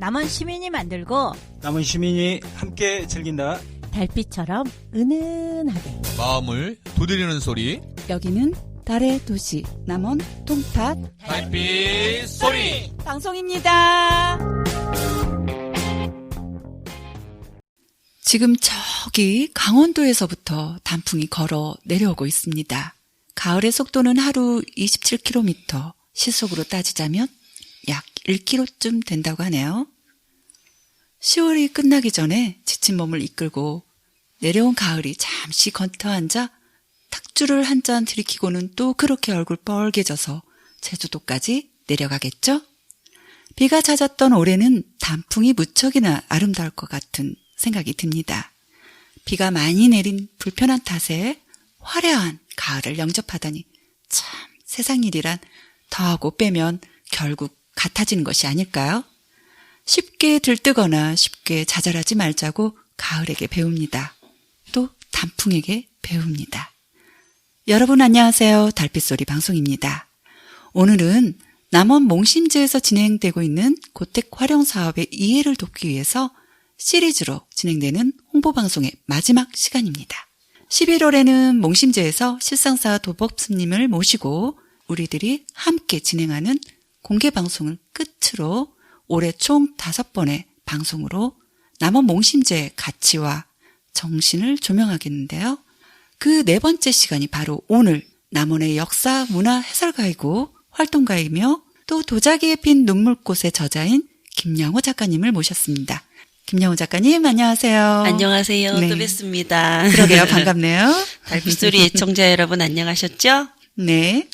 남원 시민이 만들고 남원 시민이 함께 즐긴다. 달빛처럼 은은하게 마음을 두드리는 소리. 여기는 달의 도시 남원 통탓 달빛 소리. 방송입니다. 지금 저기 강원도에서부터 단풍이 걸어 내려오고 있습니다. 가을의 속도는 하루 27km, 시속으로 따지자면 약 1km쯤 된다고 하네요. 10월이 끝나기 전에 지친 몸을 이끌고 내려온 가을이 잠시 걷어앉아 탁주를 한 잔 들이키고는 또 그렇게 얼굴 뻘개져서 제주도까지 내려가겠죠? 비가 잦았던 올해는 단풍이 무척이나 아름다울 것 같은 생각이 듭니다. 비가 많이 내린 불편한 탓에 화려한 가을을 영접하다니 참 세상 일이란 더하고 빼면 결국 같아지는 것이 아닐까요? 쉽게 들뜨거나 쉽게 좌절하지 말자고 가을에게 배웁니다. 또 단풍에게 배웁니다. 여러분 안녕하세요. 달빛소리 방송입니다. 오늘은 남원 몽심제에서 진행되고 있는 고택 활용 사업의 이해를 돕기 위해서 시리즈로 진행되는 홍보방송의 마지막 시간입니다. 11월에는 몽심제에서 실상사 도법스님을 모시고 우리들이 함께 진행하는 공개방송을 끝으로 올해 총 5번의 방송으로 남원 몽심제의 가치와 정신을 조명하겠는데요. 그 4번째 시간이 바로 오늘 남원의 역사 문화 해설가이고 활동가이며 또 도자기에 핀 눈물꽃의 저자인 김영호 작가님을 모셨습니다. 김영호 작가님 안녕하세요. 안녕하세요. 네. 또 뵙습니다. 그러게요. 반갑네요. 달빛소리 애청자 여러분 안녕하셨죠? 네.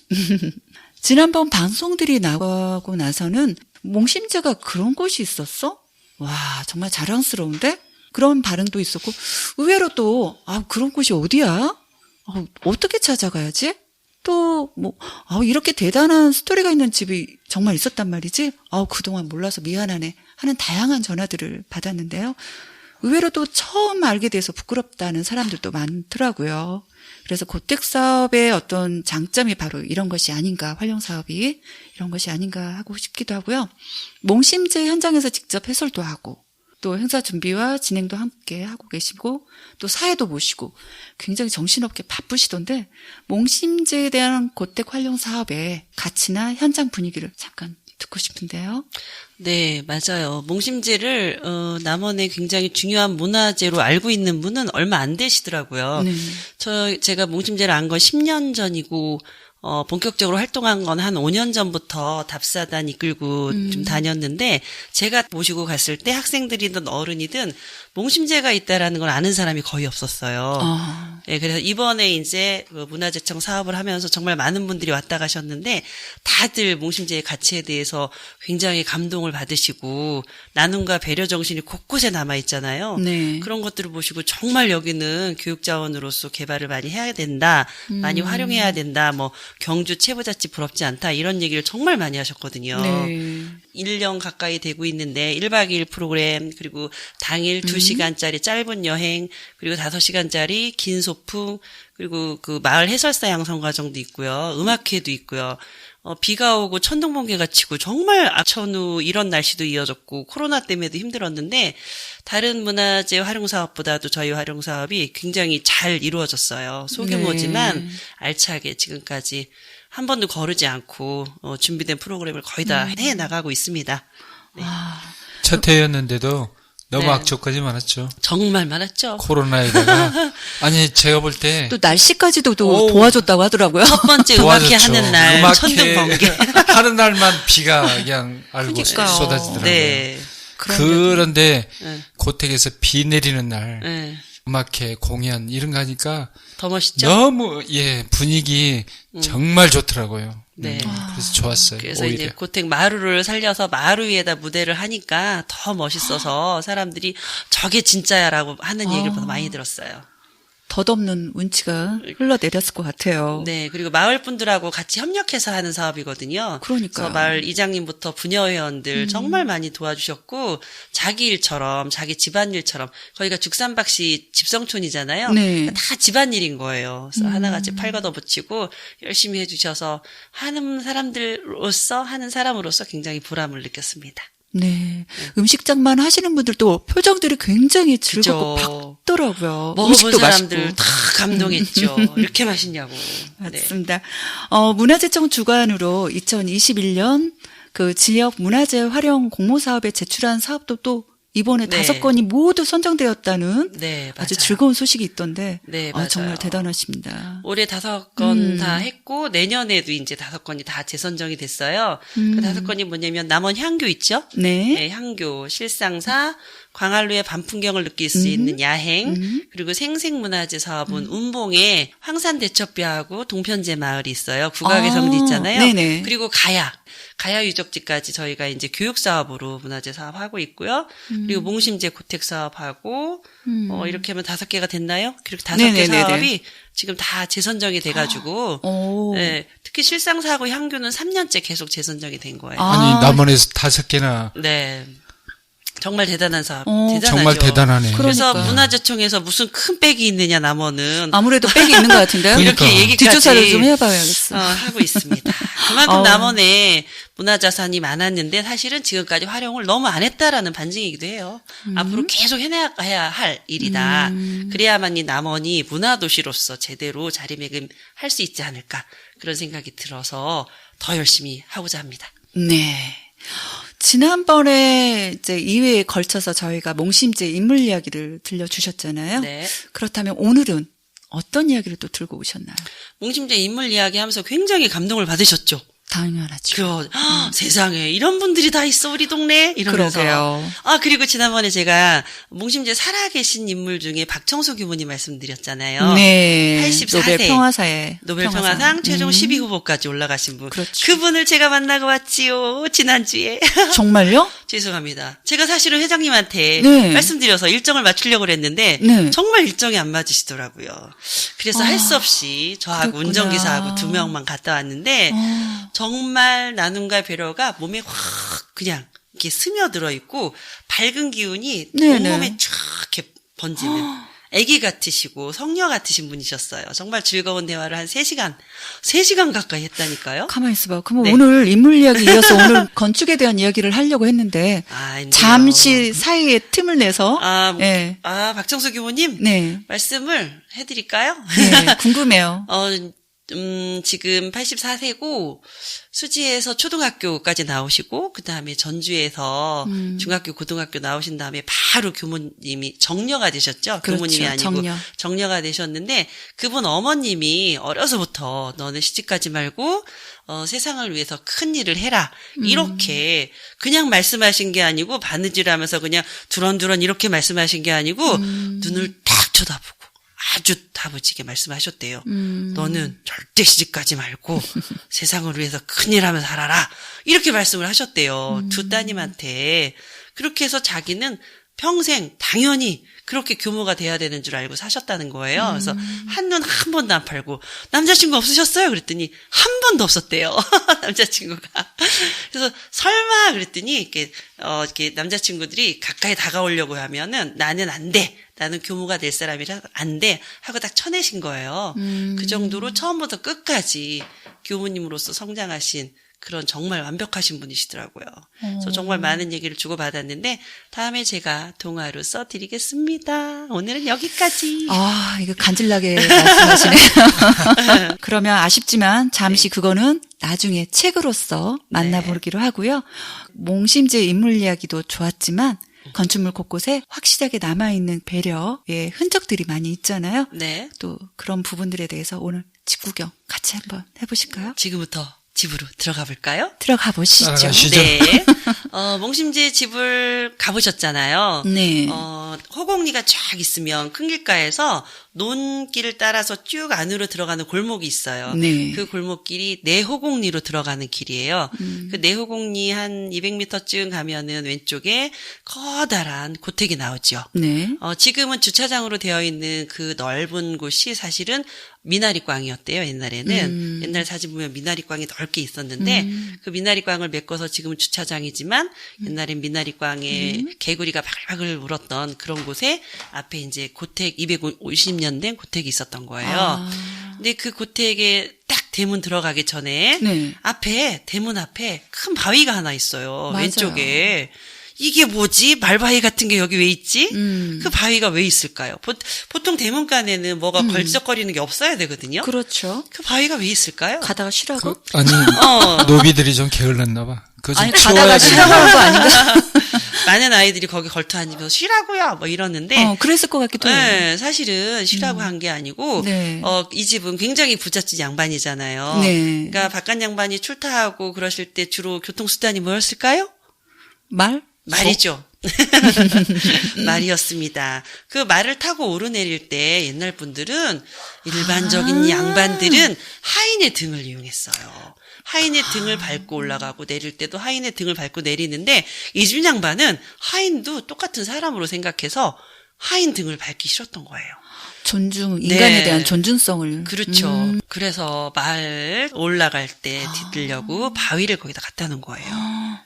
지난번 방송들이 나가고 나서는 몽심제가 그런 곳이 있었어? 와, 정말 자랑스러운데? 그런 반응도 있었고 의외로 또 그런 곳이 어디야? 어떻게 찾아가야지? 또 이렇게 대단한 스토리가 있는 집이 정말 있었단 말이지? 그동안 몰라서 미안하네 하는 다양한 전화들을 받았는데요. 의외로 또 처음 알게 돼서 부끄럽다는 사람들도 많더라고요. 그래서 고택 사업의 어떤 장점이 바로 이런 것이 아닌가, 활용 사업이 이런 것이 아닌가 하고 싶기도 하고요. 몽심제 현장에서 직접 해설도 하고 또 행사 준비와 진행도 함께 하고 계시고 또 사회도 보시고 굉장히 정신없게 바쁘시던데 몽심제에 대한 고택 활용 사업의 가치나 현장 분위기를 잠깐 듣고 싶은데요. 네, 맞아요. 몽심제를 남원의 굉장히 중요한 문화재로 알고 있는 분은 얼마 안 되시더라고요. 네. 제가 몽심제를 안 건 10년 전이고 본격적으로 활동한 건 한 5년 전부터 답사단 이끌고 좀 다녔는데 제가 모시고 갔을 때 학생들이든 어른이든 몽심제가 있다라는 걸 아는 사람이 거의 없었어요. 네, 그래서 이번에 이제 문화재청 사업을 하면서 정말 많은 분들이 왔다 가셨는데 다들 몽심제의 가치에 대해서 굉장히 감동을 받으시고 나눔과 배려 정신이 곳곳에 남아 있잖아요. 네. 그런 것들을 보시고 정말 여기는 교육 자원으로서 개발을 많이 해야 된다. 많이 활용해야 된다. 경주 체부자치 부럽지 않다. 이런 얘기를 정말 많이 하셨거든요. 네. 1년 가까이 되고 있는데 1박 2일 프로그램 그리고 당일 2시간짜리 짧은 여행 그리고 5시간짜리 긴 소풍 그리고 그 마을 해설사 양성 과정도 있고요. 음악회도 있고요. 비가 오고 천둥번개가 치고 정말 악천후 이런 날씨도 이어졌고 코로나 때문에도 힘들었는데 다른 문화재 활용 사업보다도 저희 활용 사업이 굉장히 잘 이루어졌어요. 소규모지만 네. 알차게 지금까지 한 번도 거르지 않고 준비된 프로그램을 거의 다 해 나가고 있습니다. 네. 첫 해였는데도 너무 네. 악조건이 많았죠. 정말 많았죠. 코로나에다가 아니 제가 볼 때 또 날씨까지도 도와줬다고 하더라고요. 첫 번째 음악회 하는 날 음악회 천둥번개. 하는 날만 비가 그냥 알고 그러니까요. 쏟아지더라고요. 네. 그런데 네. 고택에서 비 내리는 날 네. 음악회 공연 이런 거 하니까 더 멋있죠? 너무 분위기 정말 좋더라고요. 네. 그래서 좋았어요. 그래서 오히려. 이제 고택 마루를 살려서 마루 위에다 무대를 하니까 더 멋있어서 사람들이 저게 진짜야라고 하는 얘기를 더 많이 들었어요. 덧없는 운치가 흘러내렸을 것 같아요. 네, 그리고 마을 분들하고 같이 협력해서 하는 사업이거든요. 그러니까요. 그래서 마을 이장님부터 부녀회원들 정말 많이 도와주셨고 자기 일처럼 자기 집안일처럼 거기가 죽산박씨 집성촌이잖아요. 네. 다 집안일인 거예요. 그래서 하나같이 팔 걷어붙이고 열심히 해주셔서 하는 사람으로서 굉장히 보람을 느꼈습니다. 네. 음식장만 하시는 분들도 표정들이 굉장히 즐겁고 그죠. 밝더라고요. 먹어본 음식도 사람들 맛있고. 다 감동했죠. 이렇게 맛있냐고. 네. 맞습니다. 문화재청 주관으로 2021년 그 지역 문화재 활용 공모 사업에 제출한 사업도 또 이번에 네. 5건이 모두 선정되었다는 네, 아주 맞아요. 즐거운 소식이 있던데 네, 맞아요. 정말 대단하십니다. 올해 5건 다 했고 내년에도 이제 5건이 다 재선정이 됐어요. 그 5건이 뭐냐면 남원 향교 있죠? 네. 네, 향교, 실상사, 광안루의 밤풍경을 느낄 수 있는 야행, 그리고 생생문화재 사업은 운봉에 황산대첩비하고 동편제 마을이 있어요. 국악의 성리 있잖아요. 네네. 그리고 가야 유적지까지 저희가 이제 교육 사업으로 문화재 사업하고 있고요. 그리고 몽심제 고택 사업하고 이렇게 하면 5개가 됐나요? 그리고 5개 네네네네. 사업이 지금 다 재선정이 돼가지고 오. 네, 특히 실상사하고 향교는 3년째 계속 재선정이 된 거예요. 아니 남원에서 5개나 네. 정말 대단한 사업. 대단하죠. 정말 대단하네. 그래서 그러니까. 문화재청에서 무슨 큰 백이 있느냐 남원은 아무래도 백이 있는 것 같은데요. 그러니까. 이렇게 얘기까지 뒷조사를 좀 해봐야겠어. 하고 있습니다. 그만큼 남원에 문화자산이 많았는데 사실은 지금까지 활용을 너무 안 했다라는 반증이기도 해요. 앞으로 계속 해나가야 할 일이다. 그래야만이 남원이 문화도시로서 제대로 자리매김할 수 있지 않을까 그런 생각이 들어서 더 열심히 하고자 합니다. 네. 지난번에 이제 2회에 걸쳐서 저희가 몽심제 인물 이야기를 들려주셨잖아요. 네. 그렇다면 오늘은 어떤 이야기를 또 들고 오셨나요? 몽심제 인물 이야기하면서 굉장히 감동을 받으셨죠. 당연하죠. 세상에 이런 분들이 다 있어 우리 동네 이러면서. 그러게요. 그리고 지난번에 제가 몽심제 살아계신 인물 중에 박청소 교무님 말씀드렸잖아요. 네. 84세. 노벨 평화사에 노벨 평화상 최종 12후보까지 올라가신 분. 그렇죠. 그분을 제가 만나고 왔지요. 지난주에. 정말요? 죄송합니다. 제가 사실은 회장님한테 네. 말씀드려서 일정을 맞추려고 그랬는데 네. 정말 일정이 안 맞으시더라고요. 그래서 할 수 없이 저하고 그랬구나. 운전기사하고 2명만 갔다 왔는데 정말 나눔과 배려가 몸에 확 그냥 이렇게 스며들어 있고 밝은 기운이 네네. 온몸에 쫙 이렇게 번지는 아기 같으시고 성녀 같으신 분이셨어요. 정말 즐거운 대화를 한 3시간 가까이 했다니까요. 가만히 있어봐. 그러면 네. 오늘 인물 이야기 이어서 오늘 건축에 대한 이야기를 하려고 했는데 아닌데요. 잠시 사이에 틈을 내서 네. 박정수 교무님 네. 말씀을 해드릴까요? 네. 궁금해요. 지금 84세고 수지에서 초등학교까지 나오시고 그 다음에 전주에서 중학교, 고등학교 나오신 다음에 바로 교무님이 정려가 되셨죠. 그렇죠. 교무님이 아니고 정려가 되셨는데 그분 어머님이 어려서부터 너는 시집가지 말고 세상을 위해서 큰 일을 해라. 이렇게 그냥 말씀하신 게 아니고 바느질하면서 그냥 두런두런 이렇게 말씀하신 게 아니고 눈을 탁 쳐다보고 아주 다부지게 말씀하셨대요. 너는 절대 시집가지 말고 세상을 위해서 큰일 하면서 살아라. 이렇게 말씀을 하셨대요. 두 따님한테. 그렇게 해서 자기는 평생 당연히 그렇게 교모가 돼야 되는 줄 알고 사셨다는 거예요. 그래서 한눈 한 번도 안 팔고 남자친구 없으셨어요? 그랬더니 한 번도 없었대요. 남자친구가. 그래서 설마 그랬더니 이렇게 남자친구들이 가까이 다가오려고 하면은 나는 안 돼. 나는 교모가 될 사람이라 안 돼. 하고 딱 쳐내신 거예요. 그 정도로 처음부터 끝까지 교모님으로서 성장하신 그런 정말 완벽하신 분이시더라고요. 그래서 정말 많은 얘기를 주고받았는데 다음에 제가 동화로 써드리겠습니다. 오늘은 여기까지. 이거 간질나게 말씀하시네요. 그러면 아쉽지만 잠시 그거는 나중에 책으로서 만나보기로 하고요. 몽심제 인물 이야기도 좋았지만 건축물 곳곳에 확실하게 남아있는 배려의 흔적들이 많이 있잖아요. 네. 또 그런 부분들에 대해서 오늘 집 구경 같이 한번 해보실까요? 지금부터 집으로 들어가 볼까요? 들어가 보시죠. 따라가시죠. 네. 몽심제 집을 가보셨잖아요. 네. 호곡리가 쫙 있으면 큰 길가에서 논길을 따라서 쭉 안으로 들어가는 골목이 있어요. 네. 그 골목길이 내호곡리로 들어가는 길이에요. 그 내호곡리 한 200m쯤 가면은 왼쪽에 커다란 고택이 나오죠. 네. 지금은 주차장으로 되어 있는 그 넓은 곳이 사실은 미나리광이었대요, 옛날에는. 옛날 사진 보면 미나리광이 넓게 있었는데, 그 미나리광을 메꿔서 지금은 주차장이지만, 옛날엔 미나리광에 개구리가 바글바글 울었던 그런 곳에 앞에 이제 고택 250년 된 고택이 있었던 거예요. 아. 근데 그 고택에 딱 대문 들어가기 전에 네. 앞에 대문 앞에 큰 바위가 하나 있어요. 맞아요. 왼쪽에. 이게 뭐지? 말바위 같은 게 여기 왜 있지? 그 바위가 왜 있을까요? 보통 대문간에는 뭐가 걸쩍거리는 게 없어야 되거든요. 그렇죠. 그 바위가 왜 있을까요? 가다가 쉬라고? 아니, 노비들이 좀 게을렀나 봐. 그거 좀 아니, 가다가 치워야지. 쉬라고 한 거 아닌가? 많은 아이들이 거기 걸터 앉으면서 쉬라고요 뭐 이러는데 그랬을 것 같기도 해요. 네, 사실은 쉬라고 한 게 아니고 네. 이 집은 굉장히 부잣집 양반이잖아요. 네. 그러니까 바깥 양반이 출타하고 그러실 때 주로 교통수단이 뭐였을까요? 말? 말이죠. 말이었습니다. 그 말을 타고 오르내릴 때 옛날 분들은 일반적인 양반들은 하인의 등을 이용했어요. 하인의 등을 밟고 올라가고 내릴 때도 하인의 등을 밟고 내리는데 이준 양반은 하인도 똑같은 사람으로 생각해서 하인 등을 밟기 싫었던 거예요. 존중, 인간에 네. 대한 존중성을. 그렇죠. 그래서 말 올라갈 때 뒤들려고 바위를 거기다 갖다 놓은 거예요.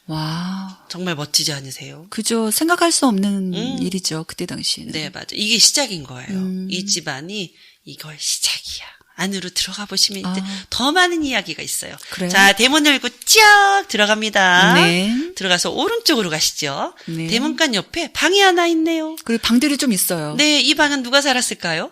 와. 정말 멋지지 않으세요? 그죠. 생각할 수 없는 일이죠. 그때 당시에는. 네, 맞아. 이게 시작인 거예요. 이 집안이 이걸 시작이야. 안으로 들어가 보시면 이제 더 많은 이야기가 있어요. 그래요? 자, 대문 열고 쫙 들어갑니다. 네. 들어가서 오른쪽으로 가시죠. 네. 대문간 옆에 방이 하나 있네요. 그리고 방들이 좀 있어요. 네, 이 방은 누가 살았을까요?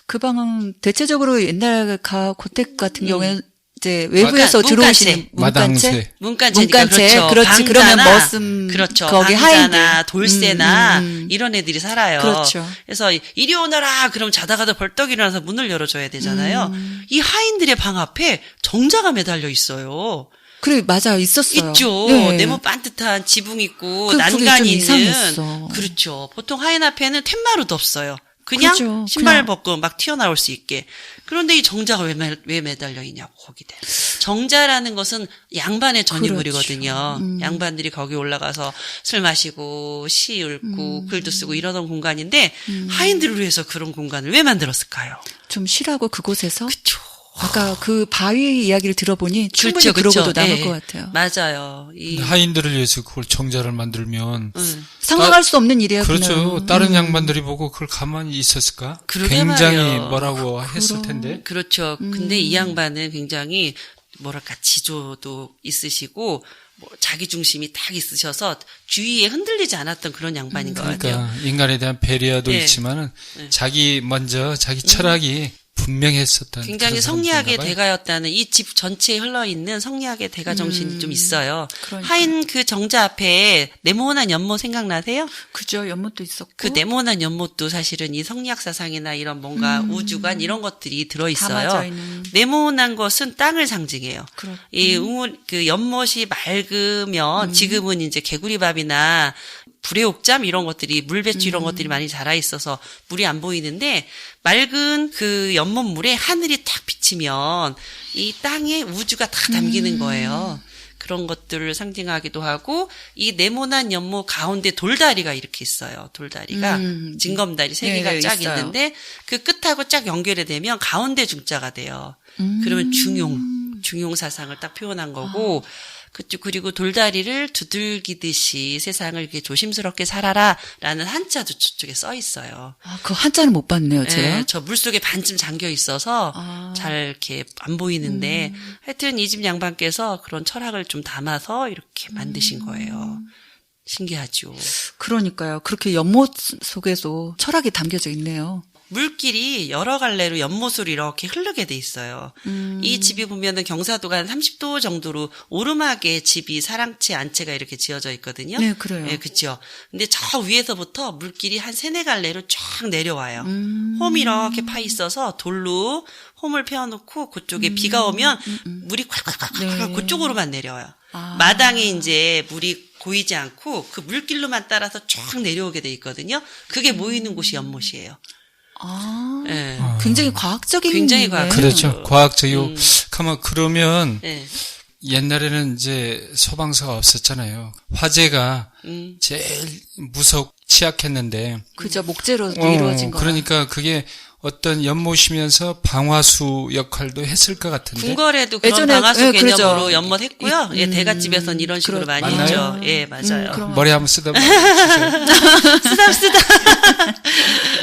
그 방은 대체적으로 옛날 고택 같은 경우에는 이제 외부에서 문간체. 들어오시는 마당새. 문간체니까 문간체. 그렇죠. 그렇지. 그러면 머슴 그렇죠. 거기 방자나 하인들. 돌쇠나 이런 애들이 살아요. 그렇죠. 그래서 이리 오너라 그럼 자다가도 벌떡 일어나서 문을 열어줘야 되잖아요. 이 하인들의 방 앞에 정자가 매달려 있어요. 그래, 맞아요. 있었어요. 있죠. 네. 네모 반듯한 지붕 있고 그게 난간이 좀 있는. 이상했어. 그렇죠. 보통 하인 앞에는 툇마루도 없어요. 그냥 그죠. 신발 그냥. 벗고 막 튀어나올 수 있게. 그런데 이 정자가 왜 매달려 있냐고 거기대. 정자라는 것은 양반의 전유물이거든요. 그렇죠. 양반들이 거기 올라가서 술 마시고 시 읊고 글도 쓰고 이러던 공간인데 하인들을 위해서 그런 공간을 왜 만들었을까요? 좀 쉬라고 그곳에서. 그렇죠. 아까 그 바위 이야기를 들어보니 충분히 그렇죠, 그러고도 그렇죠. 남을 예. 것 같아요. 맞아요. 하인들을 위해서 그걸 정자를 만들면 상상할 수 없는 일이에요. 그렇죠. 그냥. 다른 양반들이 보고 그걸 가만히 있었을까? 그러게 굉장히 말이에요. 뭐라고 했을 텐데. 그렇죠. 근데 이 양반은 굉장히 뭐랄까 지조도 있으시고 뭐 자기 중심이 딱 있으셔서 주위에 흔들리지 않았던 그런 양반인 것 같아요. 그러니까 인간에 대한 배려도 네. 있지만은 자기 먼저 자기 철학이 분명했었던 굉장히 그런 성리학의 사람들인가 봐요. 대가였다는 이 집 전체에 흘러있는 성리학의 대가 정신이 좀 있어요. 그러니까. 하인 그 정자 앞에 네모난 연못 생각나세요? 그죠. 연못도 있었고. 그 네모난 연못도 사실은 이 성리학 사상이나 이런 뭔가 우주관 이런 것들이 들어있어요. 담아져 있는. 네모난 것은 땅을 상징해요. 그렇- 이 그 연못이 맑으면 지금은 이제 개구리밥이나 불의옥잠 이런 것들이 물배추 이런 것들이 많이 자라 있어서 물이 안 보이는데 맑은 그 연못 물에 하늘이 탁 비치면 이 땅에 우주가 다 담기는 거예요. 그런 것들을 상징하기도 하고 이 네모난 연못 가운데 돌다리가 이렇게 있어요. 돌다리가 징검다리 세 개가 네, 쫙 있어요. 있는데 그 끝하고 쫙 연결이 되면 가운데 중자가 돼요. 그러면 중용 사상을 딱 표현한 거고 그리고 돌다리를 두들기듯이 세상을 이렇게 조심스럽게 살아라라는 한자도 저쪽에 써 있어요. 아, 그 한자는 못 봤네요, 제가. 네, 저 물속에 반쯤 잠겨 있어서 잘 이렇게 안 보이는데 하여튼 이 집 양반께서 그런 철학을 좀 담아서 이렇게 만드신 거예요. 신기하죠. 그러니까요. 그렇게 연못 속에도 철학이 담겨져 있네요. 물길이 여러 갈래로 연못으로 이렇게 흐르게 돼 있어요. 이 집이 보면은 경사도가 한 30도 정도로 오르막에 집이 사랑채 안채가 이렇게 지어져 있거든요. 네, 그래요. 네, 그렇죠. 근데 저 위에서부터 물길이 한 3-4갈래로 쫙 내려와요. 홈이 이렇게 파 있어서 돌로 홈을 펴놓고 그쪽에 비가 오면 물이 콸콸콸콸 네. 그쪽으로만 내려와요. 마당에 이제 물이 고이지 않고 그 물길로만 따라서 쫙 내려오게 돼 있거든요. 그게 모이는 곳이 연못이에요. 아, 네. 굉장히 과학적인. 굉장히 과학적. 그렇죠. 과학적이고. 가만 그러면 네. 옛날에는 이제 소방서가 없었잖아요. 화재가 제일 무섭고 취약했는데. 그죠. 목재로 이루어진 거. 그러니까 그게 어떤 연못이면서 방화수 역할도 했을 것 같은데. 궁궐에도 그런 예전에, 방화수 예, 개념으로 그렇죠. 연못했고요. 예, 대갓집에서는 이런 식으로 많이 맞나요? 했죠. 예, 맞아요. 그럼- 머리 한번 쓰다 보면 쓰다.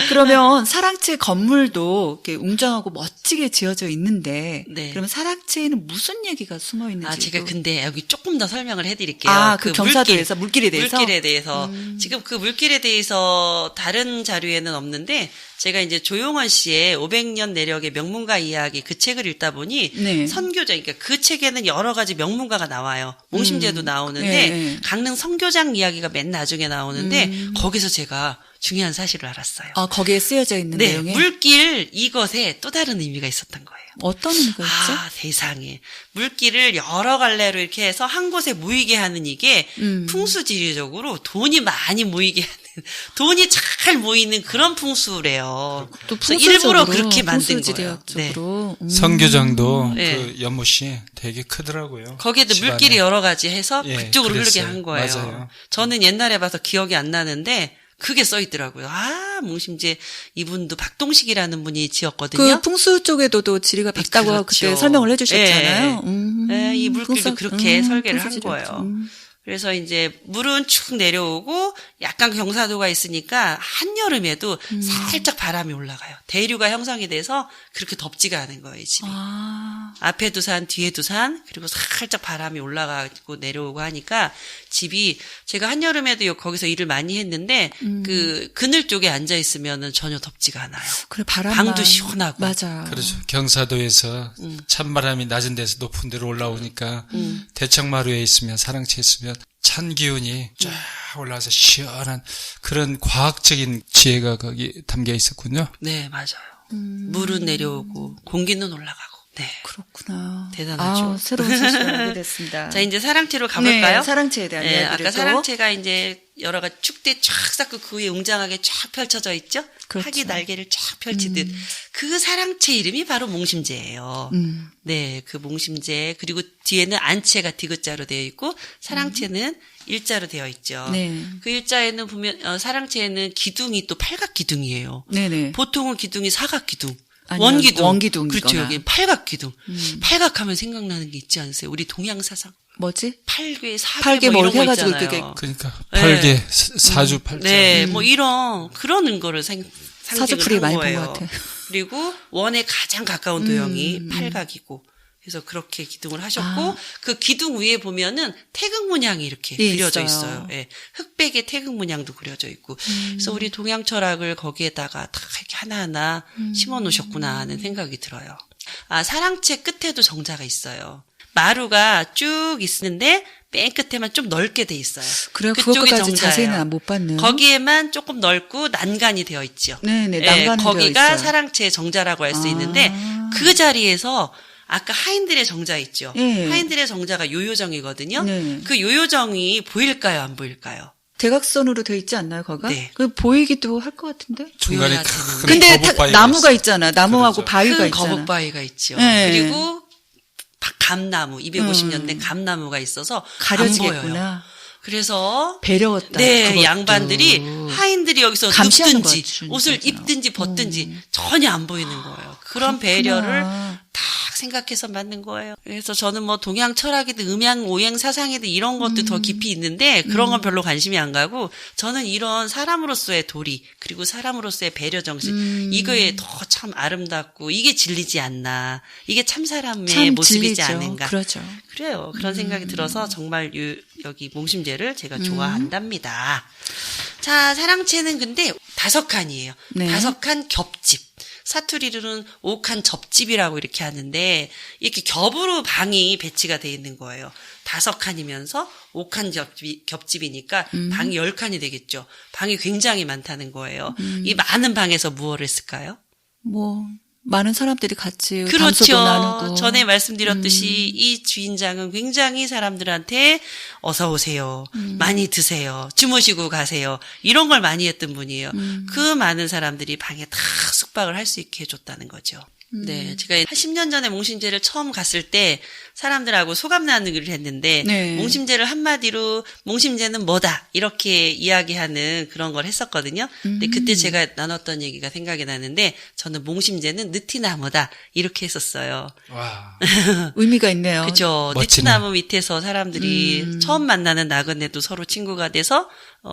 그러면 사랑채 건물도 이렇게 웅장하고 멋지게 지어져 있는데, 네. 그러면 사랑채에는 무슨 얘기가 숨어 있는지. 제가 근데 여기 조금 더 설명을 해드릴게요. 그 경사도에서 물길에 대해서? 물길에 대해서. 지금 그 물길에 대해서 다른 자료에는 없는데, 제가 이제 조용원 씨의 500년 내력의 명문가 이야기 그 책을 읽다 보니 네. 선교장, 그러니까 그 책에는 여러 가지 명문가가 나와요. 몽심제도 나오는데 네. 강릉 선교장 이야기가 맨 나중에 나오는데 거기서 제가 중요한 사실을 알았어요. 거기에 쓰여져 있는 네, 내용에 물길 이것에 또 다른 의미가 있었던 거예요. 어떤 의미가 있죠? 세상에. 물길을 여러 갈래로 이렇게 해서 한 곳에 모이게 하는 이게 풍수지리적으로 돈이 많이 모이게 하는, 돈이 잘 모이는 그런 풍수래요. 또 그래서 일부러 그렇게 만든 거예요. 풍수지리학적으로. 선교장도 네. 그 연못이 되게 크더라고요. 거기에도 집안에. 물길이 여러 가지 해서 예, 그쪽으로 흐르게 그랬어요. 한 거예요. 맞아요. 저는 옛날에 봐서 기억이 안 나는데 그게 써 있더라고요. 몽심제 이분도 박동식이라는 분이 지었거든요. 그 풍수 쪽에도 또 지리가 밝다고 그렇죠. 그때 설명을 해주셨잖아요. 네, 이 물길도 그렇게 설계를 한 풍수지리학적. 거예요. 그래서 이제 물은 쭉 내려오고 약간 경사도가 있으니까 한여름에도 살짝 바람이 올라가요. 대류가 형성이 돼서 그렇게 덥지가 않은 거예요, 이 집이. 앞에도 산, 뒤에도 산, 그리고 살짝 바람이 올라가고 내려오고 하니까 집이, 제가 한여름에도 거기서 일을 많이 했는데 그 그늘 쪽에 앉아 있으면은 전혀 덥지가 않아요. 그래, 바람만. 방도 시원하고. 맞아. 그렇죠. 경사도에서 찬바람이 낮은 데서 높은 데로 올라오니까 대청마루에 있으면 사랑채에 있으면 찬 기운이 쫙 올라와서 시원한 그런 과학적인 지혜가 거기 담겨 있었군요. 네, 맞아요. 물은 내려오고 공기는 올라가고. 네. 그렇구나. 대단하죠. 새로운 사실을 알게 됐습니다. 자, 이제 사랑채로 가볼까요? 네, 사랑채에 대한 이야기를 아까 사랑채가 이제 여러 가지 축대 쫙 쌓고 그 위에 웅장하게 쫙 펼쳐져 있죠? 그렇죠. 학이 날개를 쫙 펼치듯. 그 사랑채 이름이 바로 몽심제예요. 네, 그 몽심제. 그리고 뒤에는 안채가 디귿자로 되어 있고 사랑채는 일자로 되어 있죠. 네. 그 일자에는 보면 사랑채에는 기둥이 또 팔각 기둥이에요. 네네. 보통은 기둥이 사각 기둥. 아니면 원기둥. 원기둥이거나. 그렇죠. 여기 팔각 기둥. 팔각하면 생각나는 게 있지 않으세요? 우리 동양 사상. 뭐지? 팔괴, 사괴 팔괴 뭐 뭘 이런 거 해가지고 있잖아요. 그게 그러니까 네. 팔계 사주 팔자. 네, 뭐 이런 그런 거를 상징을 사주풀이 한 많이 본 거예요. 것 같아요. 그리고 원에 가장 가까운 도형이 팔각이고. 그래서 그렇게 기둥을 하셨고 그 기둥 위에 보면은 태극 문양이 이렇게 예, 그려져 있어요. 있어요. 예. 흑백의 태극 문양도 그려져 있고. 그래서 우리 동양 철학을 거기에다가 다 이렇게 하나하나 심어 놓으셨구나 하는 생각이 들어요. 사랑채 끝에도 정자가 있어요. 마루가 쭉 있는데 맨 끝에만 좀 넓게 돼 있어요. 그래요? 그쪽이 그것까지 정자예요. 자세히는 못 봤네요. 거기에만 조금 넓고 난간이 되어 있죠. 네네, 난간은 되어 거기가 있어요. 사랑채의 정자라고 할 수 있는데 그 자리에서 아까 하인들의 정자 있죠. 예. 하인들의 정자가 요요정이거든요. 네. 그 요요정이 보일까요, 안 보일까요? 대각선으로 돼 있지 않나요, 거가? 네. 그 보이기도 할 것 같은데. 중간에 보여야 큰 근데 거북바위가 나무가 있어요. 있잖아. 나무하고 그렇죠. 바위가 큰 있잖아. 거북바위가 있죠. 네. 그리고 감나무, 250년 된 감나무가 있어서 안 보여요. 가려지겠구나. 그래서 배려웠다. 네, 그것도. 양반들이 하인들이 여기서 감시하는 눕든지 거야, 옷을 진짜죠. 입든지 벗든지 전혀 안 보이는 거예요. 그런 배려를 그렇구나. 딱 생각해서 만든 거예요. 그래서 저는 뭐 동양 철학이든 음양 오행 사상이든 이런 것도 더 깊이 있는데 그런 건 별로 관심이 안 가고 저는 이런 사람으로서의 도리 그리고 사람으로서의 배려 정신 이거에 더 참 아름답고 이게 진리지 않나. 이게 참 사람의 참 모습이지 진리죠. 않은가. 그러죠. 그래요. 그런 생각이 들어서 정말 여기 몽심제를 제가 좋아한답니다. 자, 사랑채는 근데 5칸이에요. 네. 5칸 겹집. 사투리로는 5칸 접집이라고 이렇게 하는데 이렇게 겹으로 방이 배치가 돼 있는 거예요. 5칸이면서 5칸 겹집이니까 방이 10칸이 되겠죠. 방이 굉장히 많다는 거예요. 이 많은 방에서 무엇을 했을까요? 뭐 많은 사람들이 같이 담소도 그렇죠. 나누고. 전에 말씀드렸듯이 이 주인장은 굉장히 사람들한테 어서 오세요. 많이 드세요. 주무시고 가세요. 이런 걸 많이 했던 분이에요. 그 많은 사람들이 방에 다 숙박을 할 수 있게 해줬다는 거죠. 네, 제가 한 10년 전에 몽심제를 처음 갔을 때 사람들하고 소감 나누기를 했는데 네. 몽심제를 한마디로 몽심제는 뭐다 이렇게 이야기하는 그런 걸 했었거든요. 근데 그때 제가 나눴던 얘기가 생각이 나는데 저는 몽심제는 느티나무다 이렇게 했었어요. 와. 의미가 있네요. 그죠. 멋지네. 느티나무 밑에서 사람들이 처음 만나는 나그네도 서로 친구가 돼서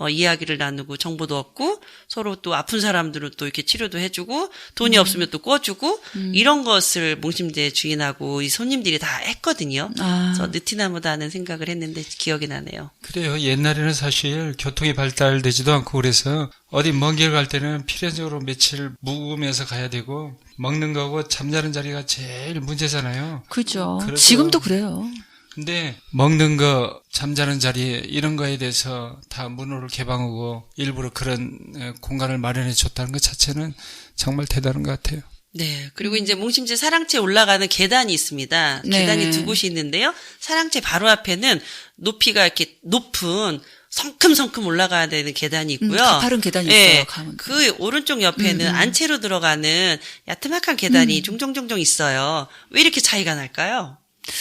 이야기를 나누고 정보도 얻고 서로 또 아픈 사람들은 또 이렇게 치료도 해주고 돈이 없으면 또 꿔주고 이런 것을 몽심제 주인하고 이 손님들이 다 했거든요. 그래서 느티나무다는 생각을 했는데 기억이 나네요. 그래요. 옛날에는 사실 교통이 발달되지도 않고 그래서 어디 먼 길 갈 때는 필연적으로 며칠 묵으면서 가야 되고 먹는 거고 잠자는 자리가 제일 문제잖아요. 그죠. 그래서- 지금도 그래요. 근데 먹는 거, 잠자는 자리 이런 거에 대해서 다 문호를 개방하고 일부러 그런 공간을 마련해 줬다는 것 자체는 정말 대단한 것 같아요. 네. 그리고 이제 몽심제 사랑채 올라가는 계단이 있습니다. 네. 계단이 두 곳이 있는데요. 사랑채 바로 앞에는 높이가 이렇게 높은 성큼성큼 올라가야 되는 계단이 있고요. 가파른 계단이 있어요, 가면. 그 오른쪽 옆에는 안채로 들어가는 야트막한 계단이 종종종종 있어요. 왜 이렇게 차이가 날까요?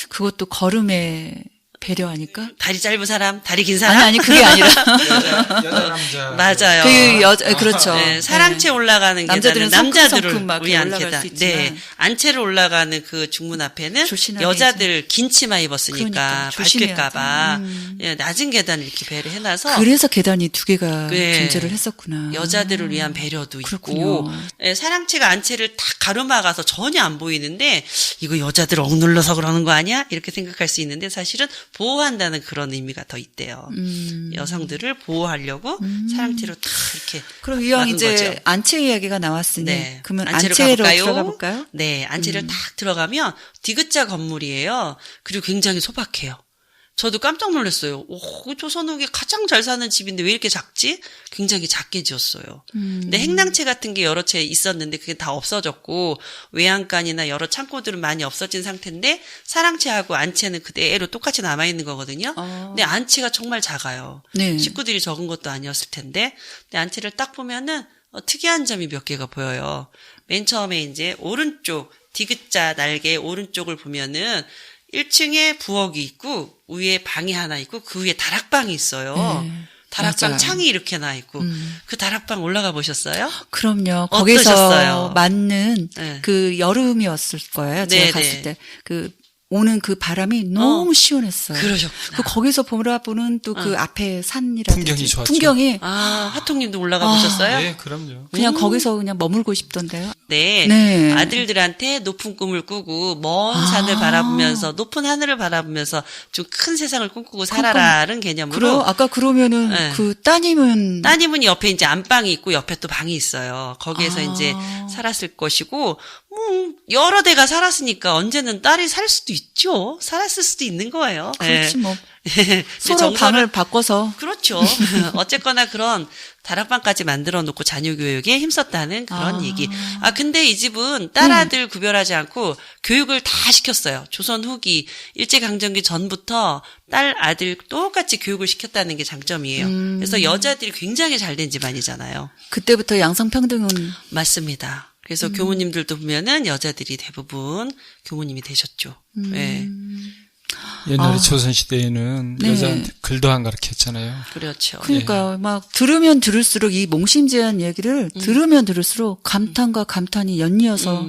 그것도 걸음에 배려하니까? 다리 짧은 사람, 다리 긴 사람? 아니, 그게 아니라. 여자 남자. 맞아요. 그렇죠. 네, 사랑채 올라가는 남자들은 계단은 남자들을 성큼성큼 막 위한 올라갈 계단. 수 있지만. 네, 안채로 올라가는 그 중문 앞에는 조신하게 여자들 긴 치마 입었으니까 그러니까, 조심해야 밟힐까봐 돼. 예, 낮은 계단을 이렇게 배를 해놔서 그래서 계단이 두 개가 네. 존재를 했었구나. 여자들을 위한 배려도 그렇군요. 있고 예, 사랑채가 안채를 딱 가로막아서 전혀 안 보이는데 이거 여자들 억눌러서 그러는 거 아니야? 이렇게 생각할 수 있는데 사실은 보호한다는 그런 의미가 더 있대요. 여성들을 보호하려고 사랑채로 딱 이렇게 그럼 이왕 막은 이제 거죠. 안채 이야기가 나왔으니 네. 그러면 안채로 안채로 가볼까요? 들어가 볼까요? 네, 안채를 딱 들어가면 디귿자 건물이에요. 그리고 굉장히 소박해요. 저도 깜짝 놀랐어요. 오, 조선옥에 가장 잘 사는 집인데 왜 이렇게 작지? 굉장히 작게 지었어요. 근데 행랑채 같은 게 여러 채 있었는데 그게 다 없어졌고 외양간이나 여러 창고들은 많이 없어진 상태인데 사랑채하고 안채는 그대로 똑같이 남아있는 거거든요. 근데 안채가 정말 작아요. 네. 식구들이 적은 것도 아니었을 텐데 근데 안채를 딱 보면은 특이한 점이 몇 개가 보여요. 맨 처음에 이제 오른쪽 디귿자 날개 오른쪽을 보면은 1층에 부엌이 있고 위에 방이 하나 있고 그 위에 다락방이 있어요. 네, 다락방 맞아요. 창이 이렇게 나 있고 그 다락방 올라가 보셨어요? 그럼요. 어떠셨어요? 거기서 맞는 네. 그 여름이었을 거예요. 제가 네, 갔을 네. 때. 오는 그 바람이 너무 시원했어요. 그러셨구나. 그 거기서 보는 또 그 앞에 산이라든지 풍경이 좋았죠. 풍경이 아, 하통님도 올라가 보셨어요? 네, 그럼요. 그냥 거기서 그냥 머물고 싶던데요. 네. 네. 아들들한테 높은 꿈을 꾸고 먼 산을 바라보면서 높은 하늘을 바라보면서 좀 큰 세상을 꿈꾸고 살아라는 개념으로 아까 그러면은 네. 그 따님은 따님은 옆에 이제 안방이 있고 옆에 또 방이 있어요. 거기에서 이제 살았을 것이고, 여러 대가 살았으니까 언제는 딸이 살 수도 있죠. 살았을 수도 있는 거예요. 그렇지 뭐 네. 서로 정서를- 방을 바꿔서 그렇죠. 어쨌거나 그런 다락방까지 만들어 놓고 자녀 교육에 힘썼다는 그런 얘기. 근데 이 집은 딸 아들 구별하지 않고 교육을 다 시켰어요. 조선 후기 일제강점기 전부터 딸 아들 똑같이 교육을 시켰다는 게 장점이에요. 그래서 여자들이 굉장히 잘된 집안이잖아요. 그때부터 양성평등은 맞습니다. 그래서 교무님들도 보면은 여자들이 대부분 교무님이 되셨죠. 네. 옛날에 조선시대에는 네. 여자한테 글도 안 가르쳤잖아요. 그렇죠. 그러니까 막 들으면 들을수록 이 몽심제한 얘기를 들으면 들을수록 감탄과 감탄이 연이어서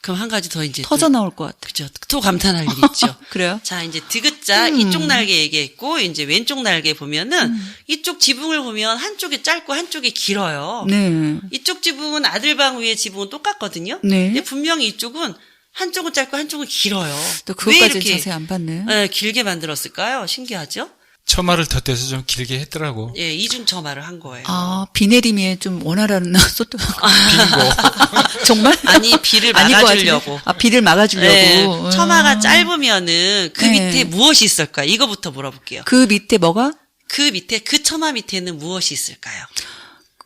그럼 한 가지 더 이제 터져 나올 것 같아. 그죠. 또 감탄할 일이 있죠. 그래요? 자, 이제 디귿자 이쪽 날개 얘기했고 이제 왼쪽 날개 보면은 이쪽 지붕을 보면 한쪽이 짧고 한쪽이 길어요. 네. 이쪽 지붕은 아들 방 위에 지붕은 똑같거든요. 네. 근데 분명히 이쪽은 한쪽은 짧고 한쪽은 길어요. 또 왜 그것까지 이렇게 자세히 안 봤네. 길게 만들었을까요? 신기하죠? 처마를 덧대서 좀 길게 했더라고. 예, 이중처마를 한 거예요. 비 내림에 좀 원활한 소통. 정말? 아니, 비를 아닐 것 막아주려고. 같은데? 비를 막아주려고. 네, 처마가 짧으면은 그 네. 밑에 무엇이 있을까요? 이거부터 물어볼게요. 그 밑에 뭐가? 그 밑에 그 처마 밑에는 무엇이 있을까요?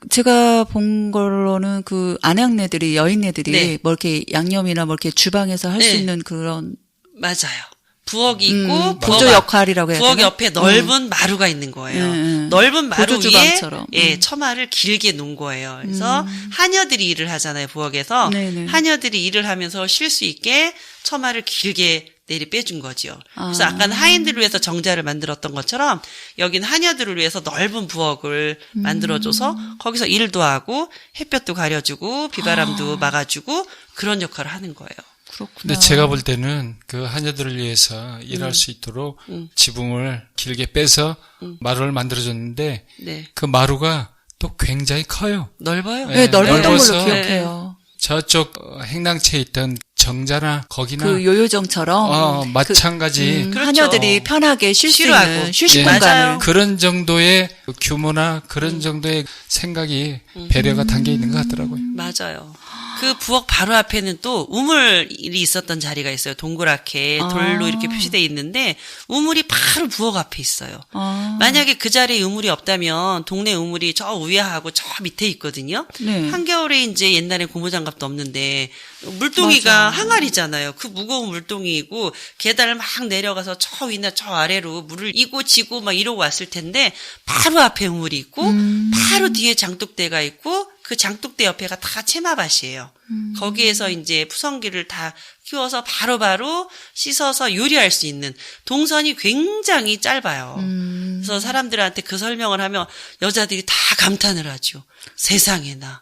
제가 본 걸로는 그 안양네들이 여인네들이 네. 뭐 이렇게 양념이나 뭐 이렇게 주방에서 할 수 네. 있는 그런 맞아요. 부엌이 있고 보조 부엌 역할이라고 해야 부엌 되나? 옆에 넓은 마루가 있는 거예요. 음. 넓은 마루 보조 위에 주방처럼. 처마를 길게 놓은 거예요. 그래서 하녀들이 일을 하잖아요. 부엌에서 네네. 하녀들이 일을 하면서 쉴 수 있게 처마를 길게 내리 빼준 거죠. 그래서 아까는 하인들을 위해서 정자를 만들었던 것처럼 여긴 하녀들을 위해서 넓은 부엌을 만들어줘서 거기서 일도 하고 햇볕도 가려주고 비바람도 막아주고 그런 역할을 하는 거예요. 그렇구나. 근데 제가 볼 때는 그 하녀들을 위해서 일할 수 있도록 지붕을 길게 빼서 마루를 만들어줬는데 네. 그 마루가 또 굉장히 커요. 넓어요. 네, 넓었던 넓어서 걸로 기억해요. 저쪽 행랑채에 있던 정자나 거기나 그 요요정처럼 마찬가지 그렇죠. 하녀들이 편하게 쉴 수 쉬루하고. 있는 휴식 예. 공간을 맞아요. 그런 정도의 규모나 그런 정도의 생각이 배려가 담겨 있는 것 같더라고요. 맞아요. 그 부엌 바로 앞에는 또 우물이 있었던 자리가 있어요. 동그랗게 돌로 이렇게 표시되어 있는데 우물이 바로 부엌 앞에 있어요. 만약에 그 자리에 우물이 없다면 동네 우물이 저 위하고 저 밑에 있거든요. 네. 한겨울에 이제 옛날에 고무장갑도 없는데 물동이가 맞아. 항아리잖아요. 그 무거운 물동이고 계단을 막 내려가서 저 위나 저 아래로 물을 이고 지고 막 이러고 왔을 텐데 바로 앞에 우물이 있고 바로 뒤에 장독대가 있고 그 장독대 옆에가 다 채마밭이에요. 거기에서 이제 푸성기를 다 키워서 바로바로 씻어서 요리할 수 있는 동선이 굉장히 짧아요. 그래서 사람들한테 그 설명을 하면 여자들이 다 감탄을 하죠. 세상에나.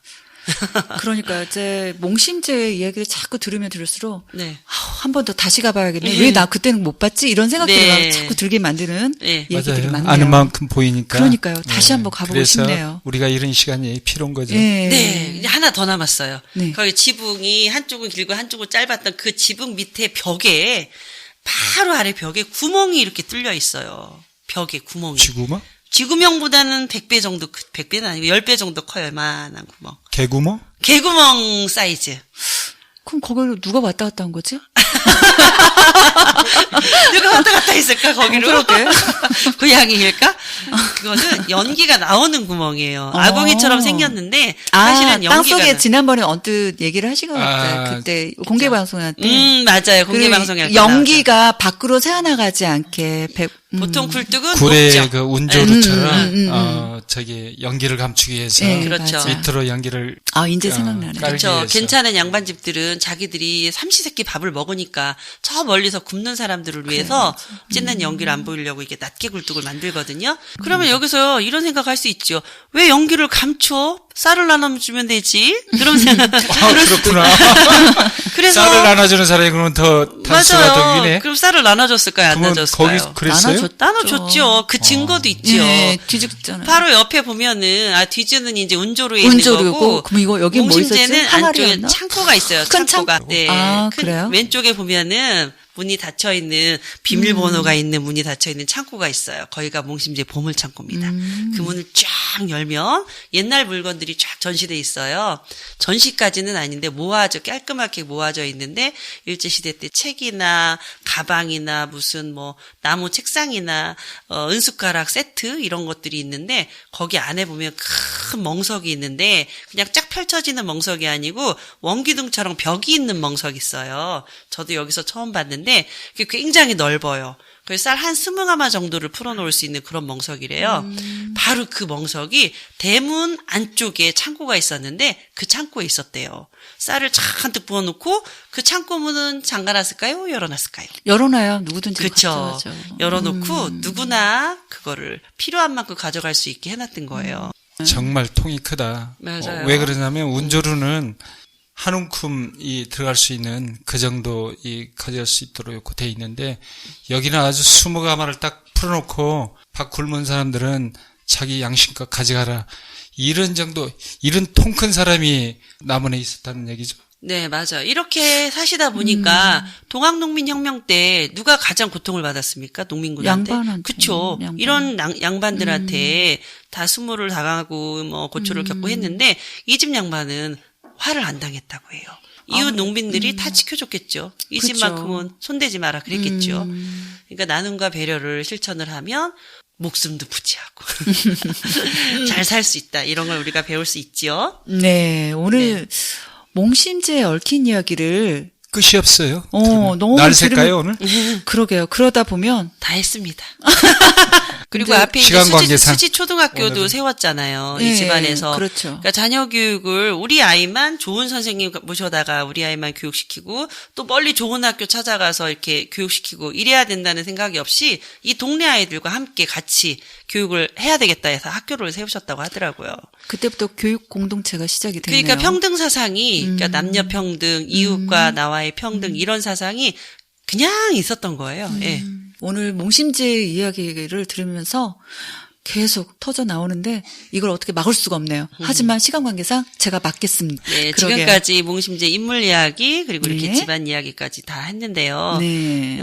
그러니까 이제 몽심제 이야기를 자꾸 들으면 들을수록 네. 한 번 더 다시 가봐야겠네. 왜 나 그때는 못 봤지? 이런 생각들이 네. 막 자꾸 들게 만드는 네. 얘기들이 맞아요. 많네요. 아는 만큼 보이니까. 그러니까요. 다시 한번 가보고 그래서 싶네요. 우리가 이런 시간이 필요한 거죠. 네. 네, 이제 하나 더 남았어요. 네. 거기 지붕이 한쪽은 길고 한쪽은 짧았던 그 지붕 밑에 벽에 바로 아래 벽에 구멍이 이렇게 뚫려 있어요. 벽에 구멍이. 쥐구멍? 지구명보다는 100배 정도, 100배는 아니고 10배 정도 커요. 요만한 구멍. 개구멍? 개구멍 사이즈. 그럼 거기로 누가 왔다 갔다 한 거지? 누가 왔다 갔다 했을까, 거기로? 그러게. 고양이일까? 그거는 연기가 나오는 구멍이에요. 아궁이처럼 생겼는데, 사실은 연기가. 땅속에 지난번에 언뜻 얘기를 하신 것 같아요. 그때 공개 방송할 때. 맞아요. 공개 그 방송에. 연기가 밖으로 새어나가지 않게 보통 굴뚝은 굴의 높죠. 그 운조루처럼 저기 연기를 감추기 위해서 네, 그렇죠. 맞아. 밑으로 연기를 이제 생각나네. 깔기 그렇죠. 위해서. 괜찮은 양반집들은 자기들이 삼시세끼 밥을 먹으니까 저 멀리서 굽는 사람들을 위해서 찢는 연기를 안 보이려고 이게 낮게 굴뚝을 만들거든요. 그러면 여기서 이런 생각할 수 있죠. 왜 연기를 감춰? 쌀을 나눠주면 되지. 그런 생각. 그렇구나. 그래서 쌀을 나눠주는 사람이 그러면 더 단수가 더 맞아요. 위네. 그럼 쌀을 나눠줬을까요? 안 그러면 나눠줬을까요? 거기 그랬어요? 나눠줬죠. 그 증거도 있죠. 네, 뒤집잖아요. 바로 옆에 보면은 뒤즈는 이제 운조루에 있는 운조루고, 거고 그럼 이거 여기 뭐 있었지? 몽심제는 안쪽에 항아리였나? 창고가 있어요. 큰 창고가. 창고. 네. 큰 그래요? 왼쪽에 보면은 문이 닫혀 있는 비밀번호가 있는 문이 닫혀 있는 창고가 있어요. 거기가 몽심제 보물 창고입니다. 그 문을 쫙 열면 옛날 물건들이 쫙 전시돼 있어요. 전시까지는 아닌데 모아져 깔끔하게 모아져 있는데 일제 시대 때 책이나 가방이나 무슨 뭐 나무 책상이나 은숟가락 세트 이런 것들이 있는데 거기 안에 보면 큰 멍석이 있는데 그냥 쫙 펼쳐지는 멍석이 아니고 원기둥처럼 벽이 있는 멍석이 있어요. 저도 여기서 처음 봤는데 그게 굉장히 넓어요. 그래서 쌀 한 20가마 정도를 풀어놓을 수 있는 그런 멍석이래요. 바로 그 멍석이 대문 안쪽에 창고가 있었는데 그 창고에 있었대요. 쌀을 잔뜩 부어놓고 그 창고 문은 잠가놨을까요? 열어놨을까요? 열어놔야 누구든지 그렇죠. 가져가죠. 열어놓고 누구나 그거를 필요한 만큼 가져갈 수 있게 해놨던 거예요. 정말 통이 크다. 맞아요. 왜 그러냐면 운조루는 한 움큼이 들어갈 수 있는 그 정도 가져갈 수 있도록 이렇게 돼 있는데 여기는 아주 20가마를 딱 풀어놓고 밥 굶은 사람들은 자기 양심껏 가져가라. 이런 정도, 이런 통 큰 사람이 남원에 있었다는 얘기죠. 네, 맞아요. 이렇게 사시다 보니까 동학농민혁명 때 누가 가장 고통을 받았습니까? 농민군한테. 양반한테. 그렇죠. 양반. 이런 양반들한테 다 수모를 당하고 뭐 고초를 겪고 했는데 이 집 양반은 화를 안 당했다고 해요. 이웃 농민들이 다 지켜줬겠죠. 이 그쵸. 집만큼은 손대지 마라 그랬겠죠. 그러니까 나눔과 배려를 실천을 하면 목숨도 부지하고 잘 살 수 있다. 이런 걸 우리가 배울 수 있죠. 네, 오늘 몽심제에 얽힌 이야기를 끝이 없어요. 너무 날 셀까요, 오늘? 그러게요. 그러다 보면 다 했습니다. 그리고 근데 앞에 이제 시간 관계상 수지 초등학교도 오늘은. 세웠잖아요. 네, 이 집안에서. 그렇죠. 그러니까 자녀 교육을 우리 아이만 좋은 선생님 모셔다가 우리 아이만 교육시키고 또 멀리 좋은 학교 찾아가서 이렇게 교육시키고 이래야 된다는 생각이 없이 이 동네 아이들과 함께 같이 교육을 해야 되겠다 해서 학교를 세우셨다고 하더라고요. 그때부터 교육 공동체가 시작이 됐네요. 그러니까 평등 사상이 그러니까 남녀 평등, 이웃과 나와의 평등 이런 사상이 그냥 있었던 거예요. 예. 오늘 몽심제 이야기를 들으면서 계속 터져 나오는데 이걸 어떻게 막을 수가 없네요. 하지만 시간 관계상 제가 막겠습니다. 네, 그러게요. 지금까지 몽심제 인물 이야기 그리고 이렇게 네. 집안 이야기까지 다 했는데요. 네.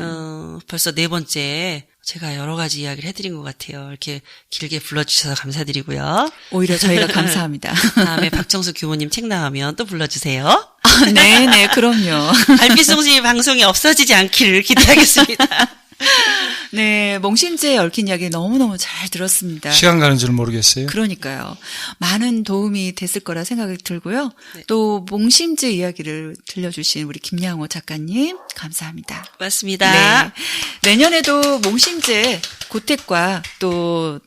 벌써 4번째 제가 여러 가지 이야기를 해드린 것 같아요. 이렇게 길게 불러주셔서 감사드리고요. 오히려 저희가 감사합니다. 다음에 박정수 교모님 책 나오면 또 불러주세요. 네, 그럼요. 달빛송심이 방송이 없어지지 않기를 기대하겠습니다. 네, 몽심제에 얽힌 이야기 너무너무 잘 들었습니다. 시간 가는 줄 모르겠어요. 그러니까요. 많은 도움이 됐을 거라 생각이 들고요. 네. 또 몽심제 이야기를 들려주신 우리 김양호 작가님 감사합니다. 맞습니다. 네. 내년에도 몽심제 고택과 또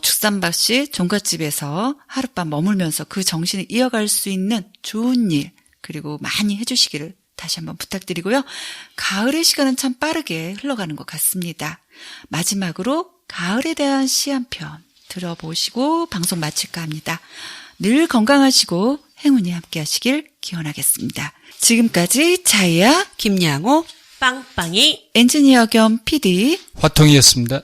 축산밥씨 종갓집에서 하룻밤 머물면서 그 정신을 이어갈 수 있는 좋은 일 그리고 많이 해주시기를 다시 한번 부탁드리고요. 가을의 시간은 참 빠르게 흘러가는 것 같습니다. 마지막으로 가을에 대한 시 한 편 들어보시고 방송 마칠까 합니다. 늘 건강하시고 행운이 함께 하시길 기원하겠습니다. 지금까지 자이야 김양호 빵빵이 엔지니어 겸 PD 화통이었습니다.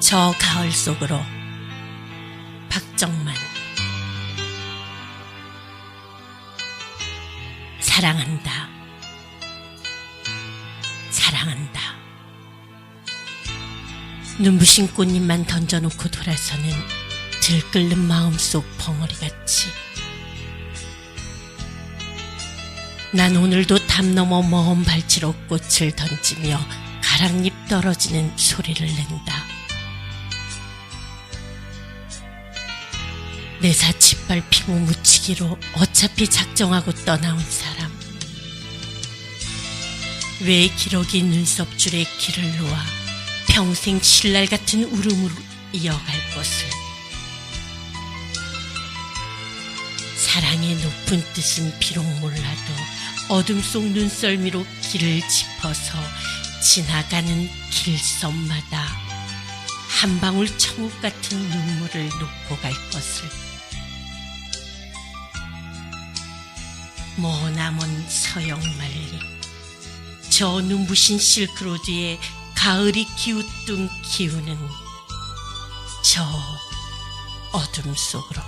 저 가을 속으로 박정만 사랑한다. 사랑한다. 눈부신 꽃잎만 던져놓고 돌아서는 들끓는 마음속 벙어리같이 난 오늘도 담 넘어 먼 발치로 꽃을 던지며 가랑잎 떨어지는 소리를 낸다. 내사 짓밟히고 묻히기로 어차피 작정하고 떠나온 사람. 왜 기러기 눈썹줄에 길을 놓아 평생 신랄 같은 울음으로 이어갈 것을. 사랑의 높은 뜻은 비록 몰라도 어둠 속 눈썰미로 길을 짚어서 지나가는 길섬마다 한 방울 청욱 같은 눈물을 놓고 갈 것을. 머나먼 서영만리 저 눈부신 실크로드에 가을이 기우뚱 기우는 저 어둠 속으로.